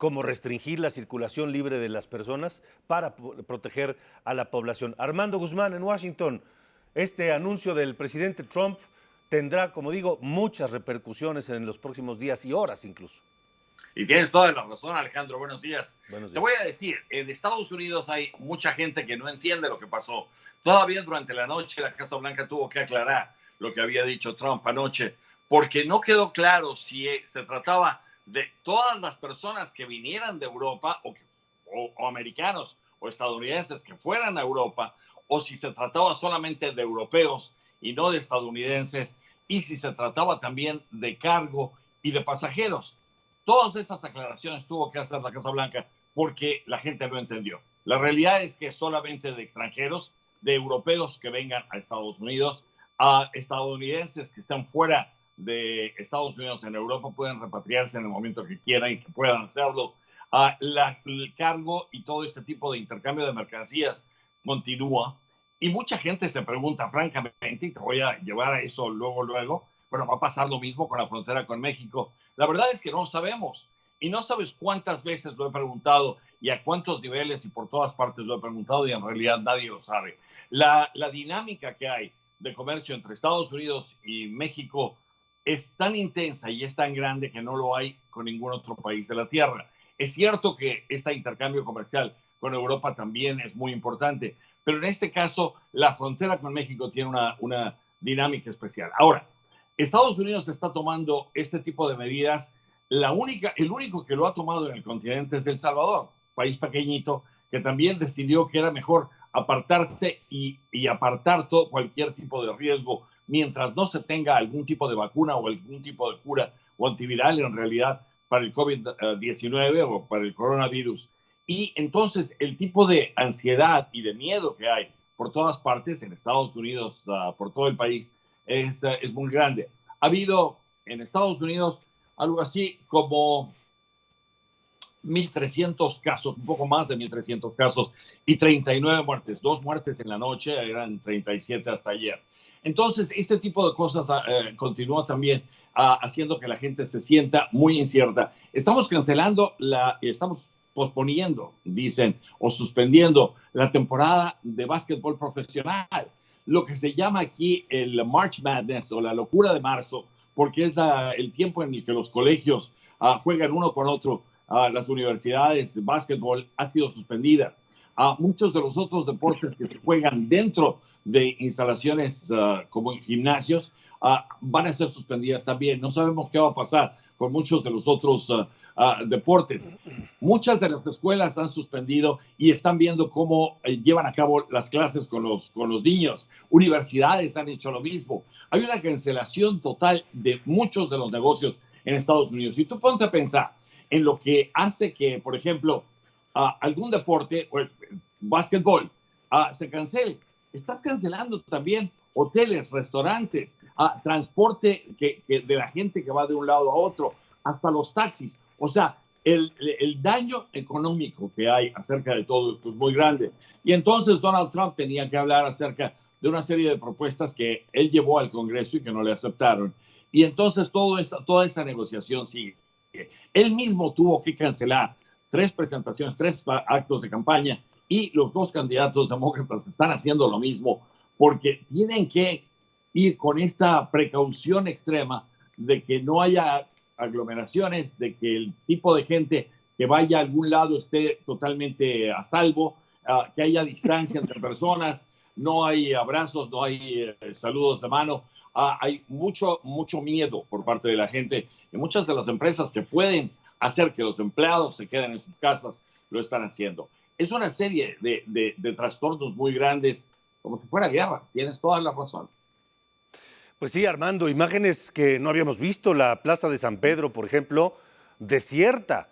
como restringir la circulación libre de las personas para proteger a la población. Armando Guzmán, en Washington, este anuncio del presidente Trump tendrá, como digo, muchas repercusiones en los próximos días y horas incluso. Y tienes toda la razón, Alejandro. Buenos días. Buenos Te días. voy a decir, en Estados Unidos hay mucha gente que no entiende lo que pasó. Todavía durante la noche la Casa Blanca tuvo que aclarar lo que había dicho Trump anoche, porque no quedó claro si se trataba de todas las personas que vinieran de Europa o americanos o estadounidenses que fueran a Europa, o si se trataba solamente de europeos y no de estadounidenses, y si se trataba también de cargo y de pasajeros. Todas esas aclaraciones tuvo que hacer la Casa Blanca porque la gente no entendió. La realidad es que solamente de extranjeros, de europeos que vengan a Estados Unidos, a estadounidenses que están fuera de Estados Unidos en Europa pueden repatriarse en el momento que quieran y que puedan hacerlo. El cargo y todo este tipo de intercambio de mercancías continúa. Y mucha gente se pregunta, francamente, y te voy a llevar a eso luego, bueno, va a pasar lo mismo con la frontera con México. La verdad es que no sabemos. Y no sabes cuántas veces lo he preguntado y a cuántos niveles y por todas partes lo he preguntado y en realidad nadie lo sabe. La dinámica que hay de comercio entre Estados Unidos y México es tan intensa y es tan grande que no lo hay con ningún otro país de la Tierra. Es cierto que este intercambio comercial con Europa también es muy importante, pero en este caso la frontera con México tiene una dinámica especial. Ahora, Estados Unidos está tomando este tipo de medidas. El único que lo ha tomado en el continente es El Salvador, país pequeñito que también decidió que era mejor apartarse y apartar todo cualquier tipo de riesgo mientras no se tenga algún tipo de vacuna o algún tipo de cura o antiviral en realidad para el COVID-19 o para el coronavirus. Y entonces el tipo de ansiedad y de miedo que hay por todas partes en Estados Unidos, por todo el país, es muy grande. Ha habido en Estados Unidos algo así como 1.300 casos, un poco más de 1.300 casos y 39 muertes. 2 muertes en la noche, eran 37 hasta ayer. Entonces, este tipo de cosas continúa también haciendo que la gente se sienta muy incierta. Estamos estamos posponiendo, dicen, o suspendiendo la temporada de básquetbol profesional, lo que se llama aquí el March Madness o la locura de marzo, porque es el tiempo en el que los colegios juegan uno con otro. Las universidades, básquetbol ha sido suspendida. Muchos de los otros deportes que se juegan dentro de instalaciones como en gimnasios van a ser suspendidas también. No sabemos qué va a pasar con muchos de los otros deportes. Muchas de las escuelas han suspendido y están viendo cómo llevan a cabo las clases con los niños. Universidades han hecho lo mismo. Hay una cancelación total de muchos de los negocios en Estados Unidos. Y tú ponte a pensar en lo que hace que, por ejemplo, algún deporte, o el básquetbol, se cancele. Estás cancelando también hoteles, restaurantes, transporte de la gente que va de un lado a otro, hasta los taxis. O sea, el daño económico que hay acerca de todo esto es muy grande. Y entonces Donald Trump tenía que hablar acerca de una serie de propuestas que él llevó al Congreso y que no le aceptaron. Y entonces toda esa negociación sigue. Él mismo tuvo que cancelar 3 presentaciones, 3 actos de campaña y los 2 candidatos demócratas están haciendo lo mismo porque tienen que ir con esta precaución extrema de que no haya aglomeraciones, de que el tipo de gente que vaya a algún lado esté totalmente a salvo, que haya distancia entre personas, no hay abrazos, no hay saludos de mano. Hay mucho miedo por parte de la gente y muchas de las empresas que pueden hacer que los empleados se queden en sus casas lo están haciendo. Es una serie de trastornos muy grandes, como si fuera guerra. Tienes toda la razón. Pues sí, Armando, imágenes que no habíamos visto, la Plaza de San Pedro, por ejemplo, desierta,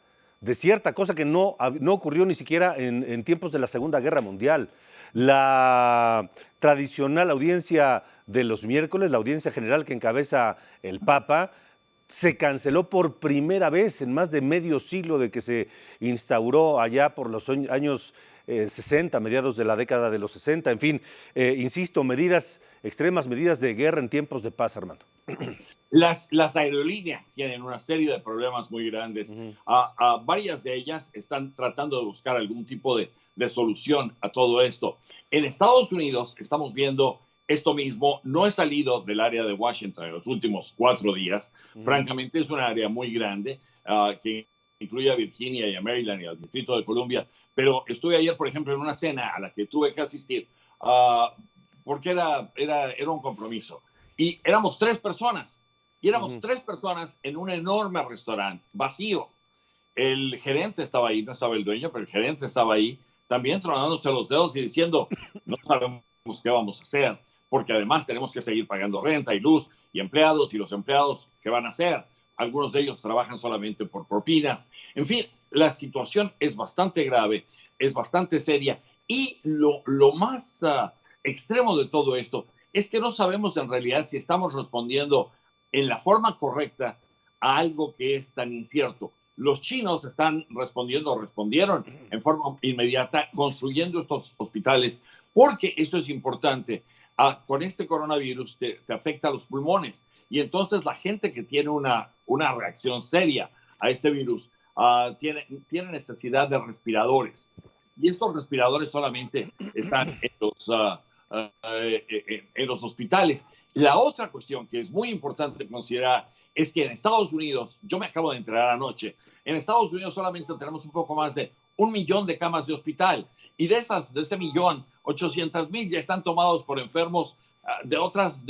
cosa que no ocurrió ni siquiera en tiempos de la Segunda Guerra Mundial. La tradicional audiencia de los miércoles, la audiencia general que encabeza el Papa, se canceló por primera vez en más de medio siglo de que se instauró allá por los años 60, mediados de la década de los 60. En fin, insisto, medidas extremas, medidas de guerra en tiempos de paz, Armando. Las aerolíneas tienen una serie de problemas muy grandes. Varias de ellas están tratando de buscar algún tipo de solución a todo esto. En Estados Unidos estamos viendo esto mismo. No he salido del área de Washington en los últimos 4 días. Francamente, es un área muy grande que incluye a Virginia y a Maryland y al Distrito de Columbia. Pero estuve ayer, por ejemplo, en una cena a la que tuve que asistir porque era un compromiso. Y éramos 3 personas. Y éramos 3 personas en un enorme restaurante vacío. El gerente estaba ahí, no estaba el dueño, pero el gerente estaba ahí, también tronándose los dedos y diciendo, no sabemos qué vamos a hacer, porque además tenemos que seguir pagando renta y luz y empleados, y los empleados, ¿qué van a hacer? Algunos de ellos trabajan solamente por propinas. En fin, la situación es bastante grave, es bastante seria, y lo más extremo de todo esto es que no sabemos en realidad si estamos respondiendo en la forma correcta a algo que es tan incierto. Los chinos respondieron en forma inmediata construyendo estos hospitales, porque eso es importante. Con este coronavirus te afecta a los pulmones, y entonces la gente que tiene una reacción seria a este virus tiene necesidad de respiradores. Y estos respiradores solamente están en los hospitales. La otra cuestión que es muy importante considerar es que en Estados Unidos, yo me acabo de enterar anoche, en Estados Unidos solamente tenemos un poco más de 1 millón de camas de hospital, y de ese millón, 800,000 ya están tomados por enfermos de otras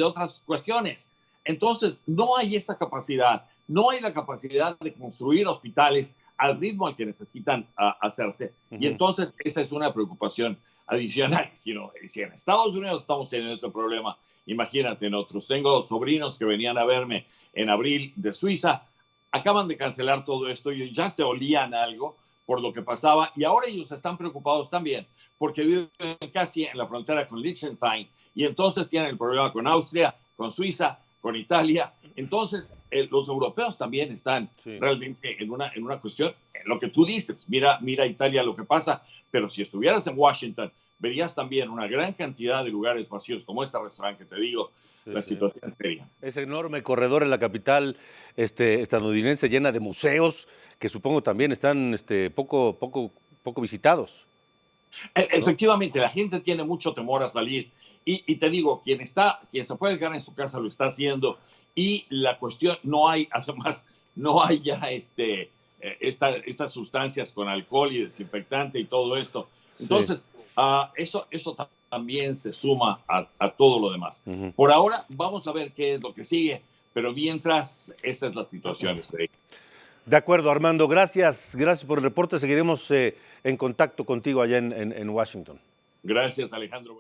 cuestiones. Entonces, no hay esa capacidad, no hay la capacidad de construir hospitales al ritmo al que necesitan hacerse. Y entonces esa es una preocupación adicional. Si en Estados Unidos estamos teniendo ese problema, imagínate en otros. Tengo sobrinos que venían a verme en abril de Suiza, acaban de cancelar todo esto y ya se olían algo por lo que pasaba, y ahora ellos están preocupados también porque viven casi en la frontera con Liechtenstein, y entonces tienen el problema con Austria, con Suiza, con Italia. Entonces los europeos también están realmente en una cuestión, lo que tú dices, mira Italia lo que pasa, pero si estuvieras en Washington, verías también una gran cantidad de lugares vacíos, como este restaurante que te digo. La situación es seria. Ese enorme corredor en la capital estadounidense, llena de museos, que supongo también están poco visitados, ¿no? Efectivamente, la gente tiene mucho temor a salir. Y te digo, quien se puede quedar en su casa lo está haciendo. Y la cuestión, además, no hay ya estas sustancias con alcohol y desinfectante y todo esto. Entonces, eso también se suma a todo lo demás. Por ahora, vamos a ver qué es lo que sigue, pero mientras, esa es la situación. De acuerdo, Armando, gracias por el reporte. Seguiremos en contacto contigo allá en Washington. Gracias, Alejandro.